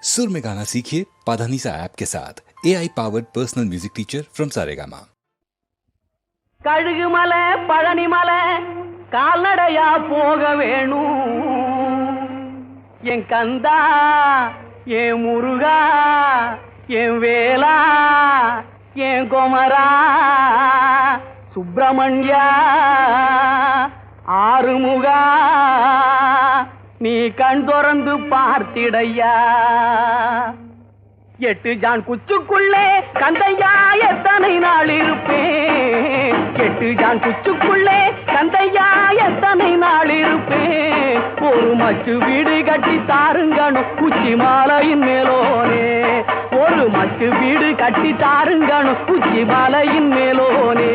सुर में गाना सीखिए पाधानीसा ऐप के साथ AI powered personal music teacher from Saregama. Kazhugumalai Palanimalai கால்நடையா போக வேணும் என் கந்தா என் முருகா என் வேலா என் குமரா சுப்பிரமணியா ஆறுமுகா நீ கண் திறந்து பார்த்திடையா எட்டு ஜான் குச்சுக்குள்ளே கந்தையா எத்தனை நாள் இருப்பேன் எட்டு ஜான் குச்சுக்குள்ளே கந்தையா எத்தனை நாள் இருப்பேன் ஒரு மச்சு வீடு கட்டி தாருங்கணும் உச்சி மாலையின் மேலோனே ஒரு மச்சு வீடு கட்டி தாருங்கணும் உச்சி மாலையின் மேலோனே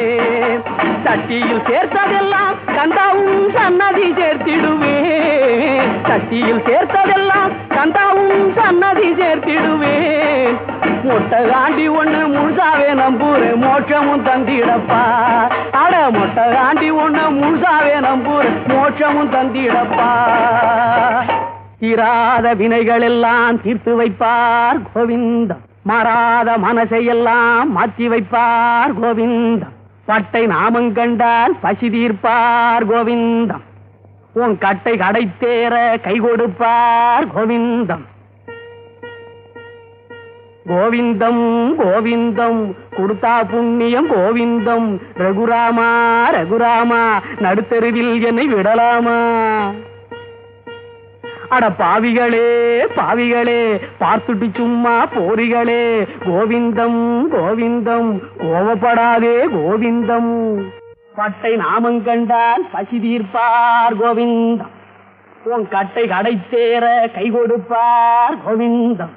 சட்டியில் சேர்த்ததெல்லாம் கந்தாவும் சன்னதி சேர்த்திடுவேன் சட்டியில் சேர்த்ததெல்லாம் கந்தாவும் சன்னதி சேர்த்திடுவேன் மொட்டை காண்டி ஒண்ணு முழுசாவே நம்பூரேன் மோட்சமும் தந்திடப்பா அட மொட்டை காண்டி ஒண்ணு முழுசாவே நம்பூரேன் மோட்சமும் தந்திடப்பா தீராத வினைகள் எல்லாம் தீர்த்து வைப்பார் கோவிந்தம் மாறாத மனசையெல்லாம் மாற்றி வைப்பார் கோவிந்தம் பட்டை நாமம் கண்டால் பசி தீர்ப்பார் கோவிந்தம் உன் கட்டை கடை தேர கை கொடுப்பார் கோவிந்தம் கோவிந்தம் கோவிந்தம் கொடுத்தா புண்ணியம் கோவிந்தம் ரகுராமா ரகுராமா நடுத்தருவில் என்னை விடலாமா அட பாவிகளே பாவிகளே பார்த்துட்டு சும்மா போரிகளே கோவிந்தம் கோவிந்தம் கோவப்படாதே கோவிந்தம் பட்டை நாமம் கண்டால் பசி தீர்ப்பார் கோவிந்தம் உன் கட்டை கடை தேர கை கொடுப்பார் கோவிந்தம்